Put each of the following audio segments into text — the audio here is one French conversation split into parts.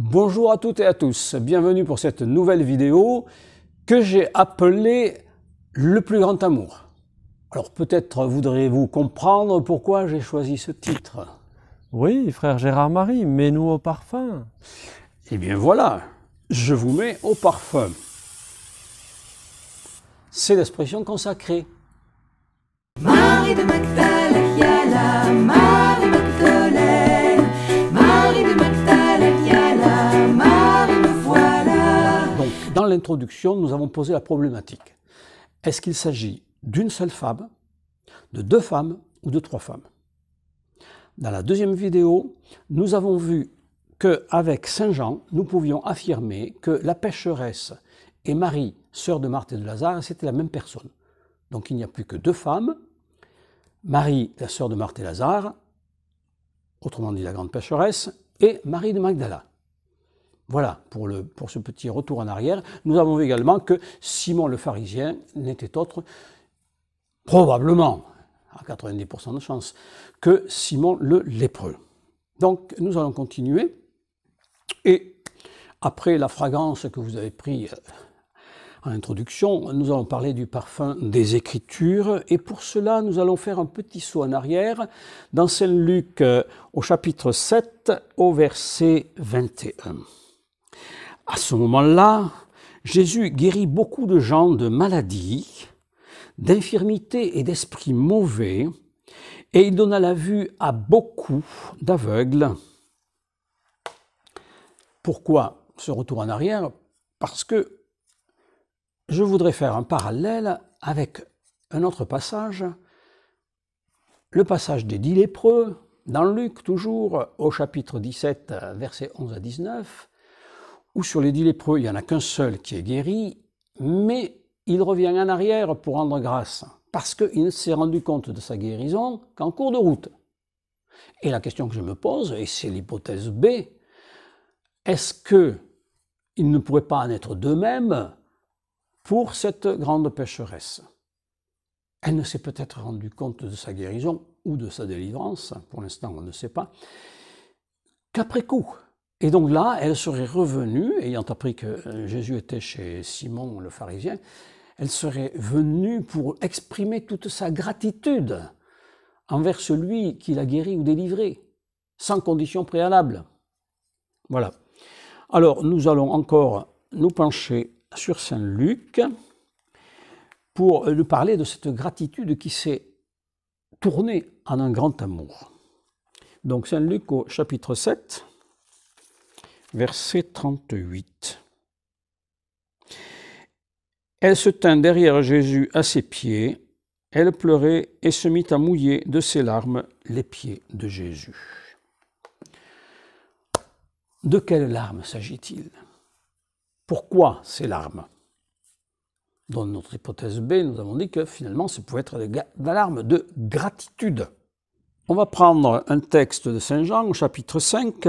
Bonjour à toutes et à tous, bienvenue pour cette nouvelle vidéo que j'ai appelée « Le plus grand amour ». Alors peut-être voudriez-vous comprendre pourquoi j'ai choisi ce titre. Oui, frère Gérard Marie, mets-nous au parfum. Eh bien voilà, je vous mets au parfum. C'est l'expression consacrée. Marie de Magdala, Yala, Marie Magdalene, Marie de Magdala, Yala, Marie me voilà. Donc, dans l'introduction, nous avons posé la problématique. Est-ce qu'il s'agit d'une seule femme, de deux femmes ou de trois femmes? Dans la deuxième vidéo, nous avons vu qu'avec Saint Jean, nous pouvions affirmer que la pécheresse et Marie, sœur de Marthe et de Lazare, c'était la même personne. Donc il n'y a plus que deux femmes, Marie, la sœur de Marthe et Lazare, autrement dit la grande pécheresse, et Marie de Magdala. Voilà, pour ce petit retour en arrière. Nous avons vu également que Simon le pharisien n'était autre, probablement, à 90% de chance, que Simon le lépreux. Donc nous allons continuer, et après la fragrance que vous avez prise en introduction, nous allons parler du parfum des Écritures, et pour cela, nous allons faire un petit saut en arrière dans Saint Luc au chapitre 7, au verset 21. À ce moment-là, Jésus guérit beaucoup de gens de maladies, d'infirmités et d'esprits mauvais, et il donna la vue à beaucoup d'aveugles. Pourquoi ce retour en arrière? Parce que je voudrais faire un parallèle avec un autre passage, le passage des 10 lépreux, dans Luc toujours, au chapitre 17, versets 11 à 19, où sur les 10 lépreux, il n'y en a qu'un seul qui est guéri, mais il revient en arrière pour rendre grâce, parce qu'il ne s'est rendu compte de sa guérison qu'en cours de route. Et la question que je me pose, et c'est l'hypothèse B, est-ce qu'il ne pourrait pas en être de même pour cette grande pécheresse? Elle ne s'est peut-être rendue compte de sa guérison ou de sa délivrance, pour l'instant on ne sait pas, qu'après coup. Et donc là, elle serait revenue, ayant appris que Jésus était chez Simon le pharisien, elle serait venue pour exprimer toute sa gratitude envers celui qui l'a guéri ou délivré, sans condition préalable. Voilà. Alors, nous allons encore nous pencher sur Saint Luc pour nous parler de cette gratitude qui s'est tournée en un grand amour. Donc, Saint Luc au chapitre 7, verset 38. Elle se tint derrière Jésus à ses pieds, elle pleurait et se mit à mouiller de ses larmes les pieds de Jésus. De quelles larmes s'agit-il? Pourquoi ces larmes? Dans notre hypothèse B, nous avons dit que finalement, ce pouvait être des larmes de gratitude. On va prendre un texte de Saint Jean, au chapitre 5,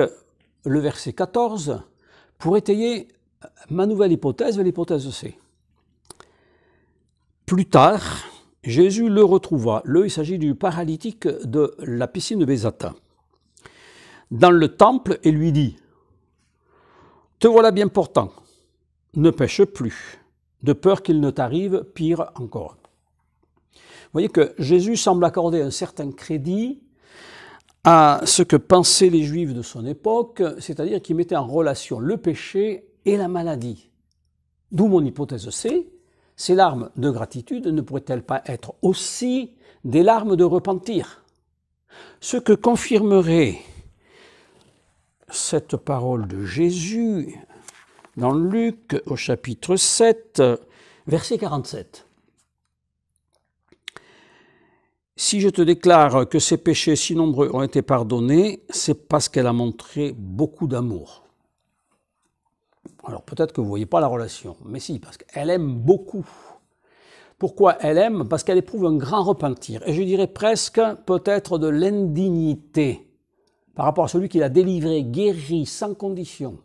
le verset 14, pour étayer ma nouvelle hypothèse, l'hypothèse C. Plus tard, Jésus le retrouva. Il s'agit du paralytique de la piscine de Bézatha, dans le temple, et lui dit « Te voilà bien portant, ne pêche plus, de peur qu'il ne t'arrive pire encore. » Vous voyez que Jésus semble accorder un certain crédit à ce que pensaient les Juifs de son époque, c'est-à-dire qu'ils mettaient en relation le péché et la maladie. D'où mon hypothèse C, ces larmes de gratitude ne pourraient-elles pas être aussi des larmes de repentir? Ce que confirmerait cette parole de Jésus dans Luc au chapitre 7, verset 47. Si je te déclare que ces péchés si nombreux ont été pardonnés, c'est parce qu'elle a montré beaucoup d'amour. Alors peut-être que vous ne voyez pas la relation, mais si, parce qu'elle aime beaucoup. Pourquoi elle aime? Parce qu'elle éprouve un grand repentir, et je dirais presque peut-être de l'indignité par rapport à celui qui l'a délivré, guéri, sans condition.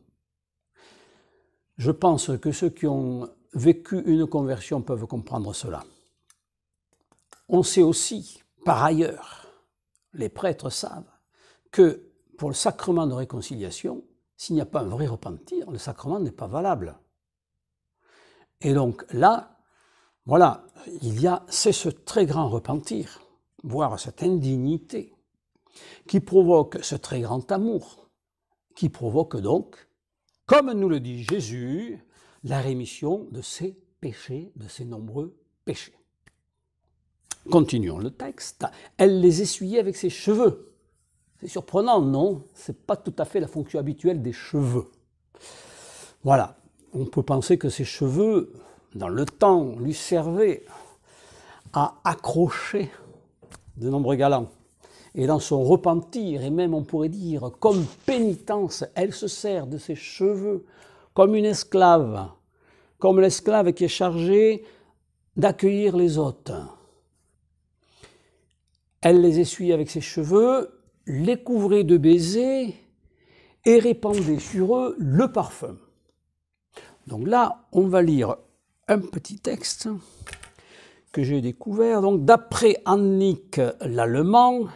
Je pense que ceux qui ont vécu une conversion peuvent comprendre cela. On sait aussi, par ailleurs, les prêtres savent que pour le sacrement de réconciliation, s'il n'y a pas un vrai repentir, le sacrement n'est pas valable. Et donc là, voilà, c'est ce très grand repentir, voire cette indignité, qui provoque ce très grand amour, qui provoque donc, comme nous le dit Jésus, la rémission de ses péchés, de ses nombreux péchés. Continuons le texte. Elle les essuyait avec ses cheveux. C'est surprenant, non? Ce n'est pas tout à fait la fonction habituelle des cheveux. Voilà, on peut penser que ces cheveux, dans le temps, lui servaient à accrocher de nombreux galants. Et dans son repentir, et même on pourrait dire comme pénitence, elle se sert de ses cheveux comme une esclave, comme l'esclave qui est chargée d'accueillir les hôtes. Elle les essuyait avec ses cheveux, les couvrait de baisers et répandait sur eux le parfum. Donc là, on va lire un petit texte que j'ai découvert. Donc, d'après Annick Lallemand,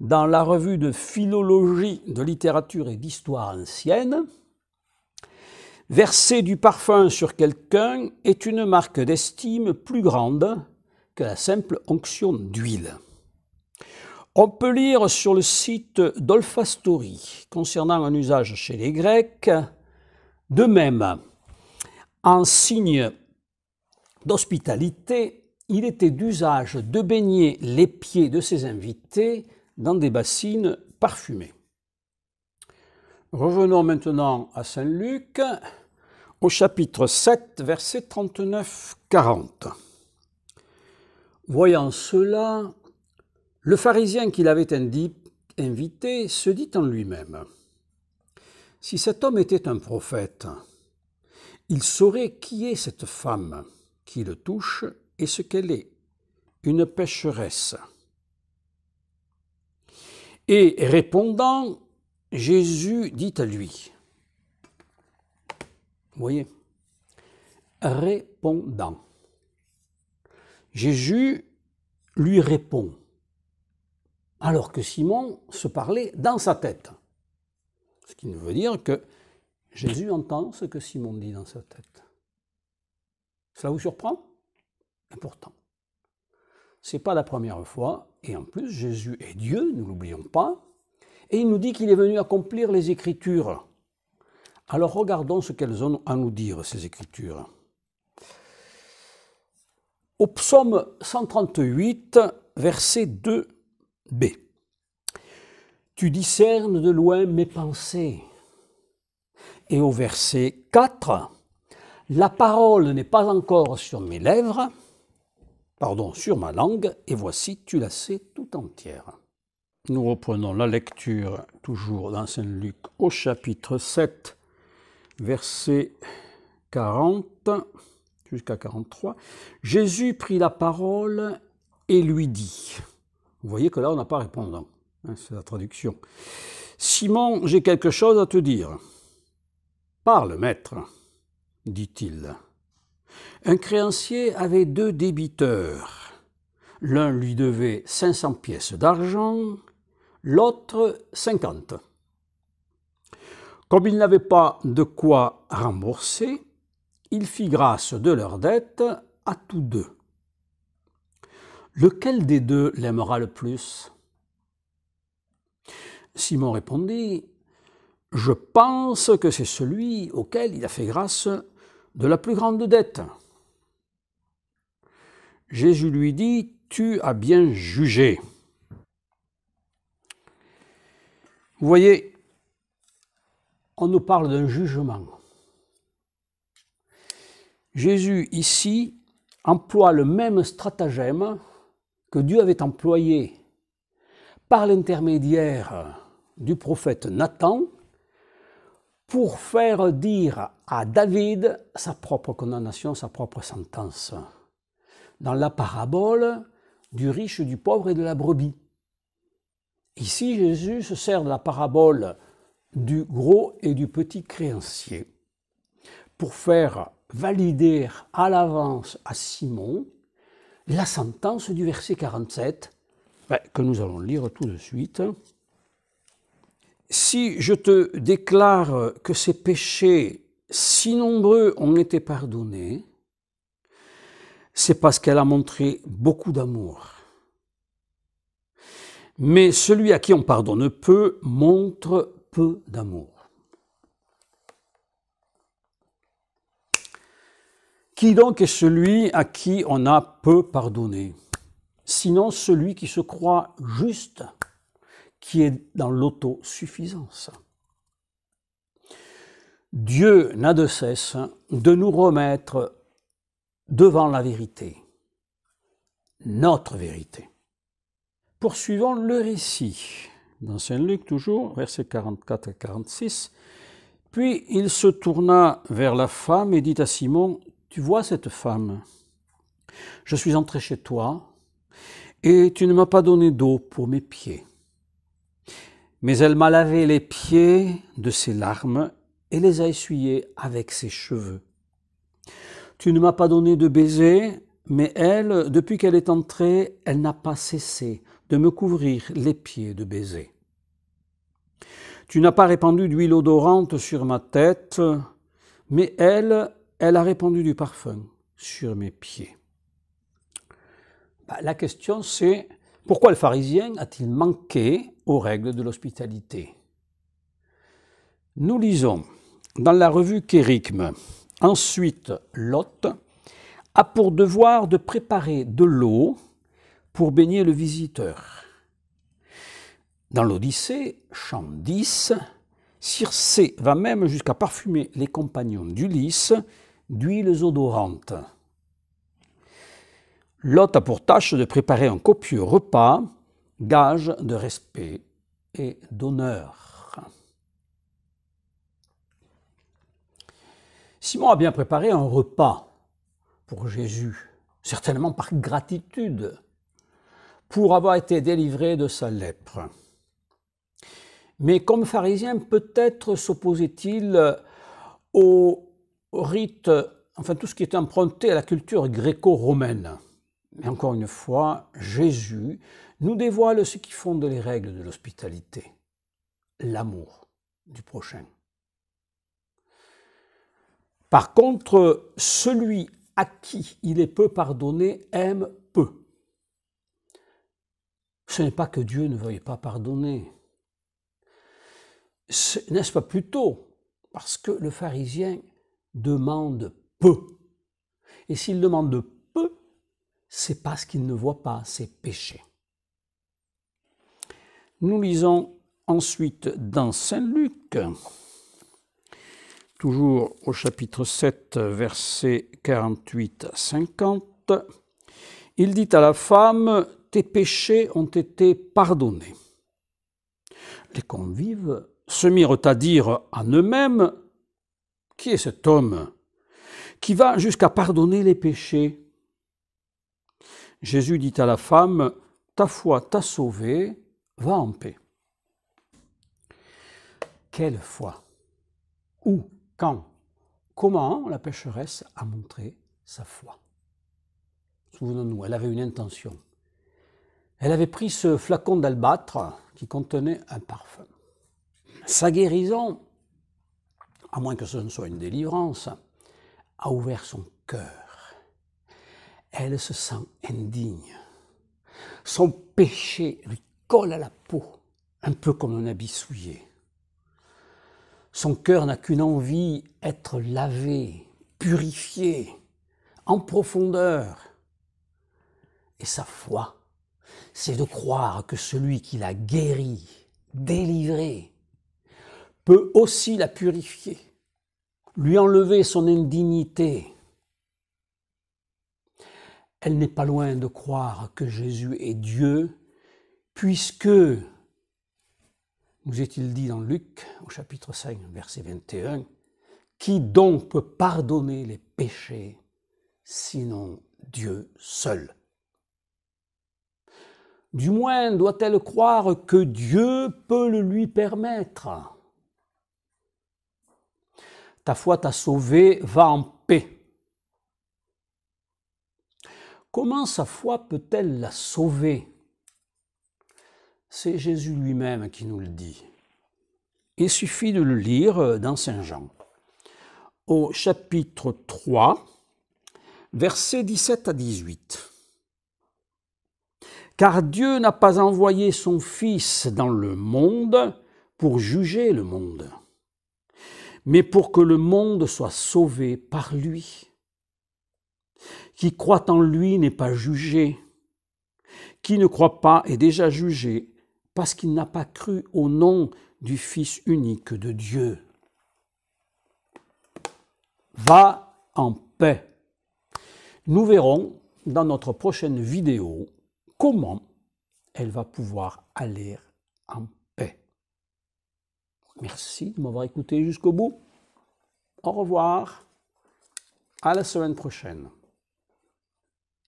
dans la revue de philologie, de littérature et d'histoire ancienne, verser du parfum sur quelqu'un est une marque d'estime plus grande que la simple onction d'huile. On peut lire sur le site d'Olfastory concernant un usage chez les Grecs. De même, en signe d'hospitalité, il était d'usage de baigner les pieds de ses invités dans des bassines parfumées. Revenons maintenant à Saint Luc, au chapitre 7, versets 39-40. Voyant cela, le pharisien qui l'avait invité se dit en lui-même : « Si cet homme était un prophète, il saurait qui est cette femme qui le touche et ce qu'elle est, une pécheresse. » Et répondant, Jésus dit à lui, vous voyez, répondant. Jésus lui répond, alors que Simon se parlait dans sa tête. Ce qui veut dire que Jésus entend ce que Simon dit dans sa tête. Cela vous surprend? Et pourtant, ce n'est pas la première fois, et en plus Jésus est Dieu, ne l'oublions pas, et il nous dit qu'il est venu accomplir les Écritures. Alors regardons ce qu'elles ont à nous dire, ces Écritures. Au psaume 138, verset 2b. Tu discernes de loin mes pensées. Et au verset 4, la parole n'est pas encore sur mes lèvres, sur ma langue, et voici, tu la sais tout entière. Nous reprenons la lecture, toujours dans Saint Luc, au chapitre 7, verset 40 jusqu'à 43. Jésus prit la parole et lui dit, vous voyez que là on n'a pas répondant, c'est la traduction. Simon, j'ai quelque chose à te dire. Parle, maître, dit-il. Un créancier avait 2 débiteurs. L'un lui devait 500 pièces d'argent, l'autre 50. Comme il n'avait pas de quoi rembourser, il fit grâce de leur dette à tous 2. Lequel des 2 l'aimera le plus? Simon répondit, je pense que c'est celui auquel il a fait grâce de la plus grande dette. Jésus lui dit, tu as bien jugé. Vous voyez, on nous parle d'un jugement. Jésus, ici, emploie le même stratagème que Dieu avait employé par l'intermédiaire du prophète Nathan pour faire dire à David sa propre condamnation, sa propre sentence, dans la parabole du riche, du pauvre et de la brebis. Ici, Jésus se sert de la parabole du gros et du petit créancier pour faire valider à l'avance à Simon la sentence du verset 47, que nous allons lire tout de suite. si je te déclare que ces péchés si nombreux ont été pardonnés, c'est parce qu'elle a montré beaucoup d'amour. Mais celui à qui on pardonne peu montre peu d'amour. Qui donc est celui à qui on a peu pardonné? Sinon celui qui se croit juste, qui est dans l'autosuffisance. Dieu n'a de cesse de nous remettre devant la vérité, notre vérité. Poursuivons le récit. Dans Saint Luc toujours, versets 44 à 46. Puis il se tourna vers la femme et dit à Simon, « Tu vois cette femme? Je suis entré chez toi et tu ne m'as pas donné d'eau pour mes pieds. Mais elle m'a lavé les pieds de ses larmes et les a essuyés avec ses cheveux. Tu ne m'as pas donné de baiser, mais elle, depuis qu'elle est entrée, elle n'a pas cessé de me couvrir les pieds de baisers. Tu n'as pas répandu d'huile odorante sur ma tête, mais elle a répandu du parfum sur mes pieds. » La question c'est, pourquoi le pharisien a-t-il manqué aux règles de l'hospitalité? Nous lisons dans la revue Kérigme, ensuite Lot a pour devoir de préparer de l'eau pour baigner le visiteur. Dans l'Odyssée, chant 10, Circé va même jusqu'à parfumer les compagnons d'Ulysse d'huiles odorantes. Lot a pour tâche de préparer un copieux repas, gage de respect et d'honneur. Simon a bien préparé un repas pour Jésus, certainement par gratitude, pour avoir été délivré de sa lèpre. Mais comme pharisien, peut-être s'opposait-il au rite, enfin tout ce qui était emprunté à la culture gréco-romaine. Mais encore une fois, Jésus nous dévoile ce qui fonde les règles de l'hospitalité, l'amour du prochain. Par contre, celui à qui il est peu pardonné aime peu. Ce n'est pas que Dieu ne veuille pas pardonner. N'est-ce pas plutôt parce que le pharisien demande peu? Et s'il demande peu, c'est parce qu'il ne voit pas ses péchés. Nous lisons ensuite dans Saint Luc, toujours au chapitre 7, versets 48 à 50, il dit à la femme, « Tes péchés ont été pardonnés. » Les convives se mirent à dire en eux-mêmes, « Qui est cet homme qui va jusqu'à pardonner les péchés ?» Jésus dit à la femme, « Ta foi t'a sauvée, va en paix. » Quelle foi? Où? Quand? Comment la pécheresse a montré sa foi? Souvenons-nous, elle avait une intention. Elle avait pris ce flacon d'albâtre qui contenait un parfum. Sa guérison, à moins que ce ne soit une délivrance, a ouvert son cœur. Elle se sent indigne. Son péché lui colle à la peau, un peu comme un habit souillé. Son cœur n'a qu'une envie, être lavé, purifié, en profondeur. Et sa foi, c'est de croire que celui qui l'a guérie, délivrée, peut aussi la purifier, lui enlever son indignité. Elle n'est pas loin de croire que Jésus est Dieu, puisque, nous est-il dit dans Luc, au chapitre 5, verset 21, « Qui donc peut pardonner les péchés, sinon Dieu seul ?» Du moins doit-elle croire que Dieu peut le lui permettre. Ta foi t'a sauvé, va en paix. Comment sa foi peut-elle la sauver? C'est Jésus lui-même qui nous le dit. Il suffit de le lire dans Saint Jean. Au chapitre 3, versets 17 à 18. Car Dieu n'a pas envoyé son Fils dans le monde pour juger le monde, mais pour que le monde soit sauvé par lui. Qui croit en lui n'est pas jugé. Qui ne croit pas est déjà jugé parce qu'il n'a pas cru au nom du Fils unique de Dieu. Va en paix. Nous verrons dans notre prochaine vidéo comment elle va pouvoir aller en paix. Merci de m'avoir écouté jusqu'au bout. Au revoir. À la semaine prochaine.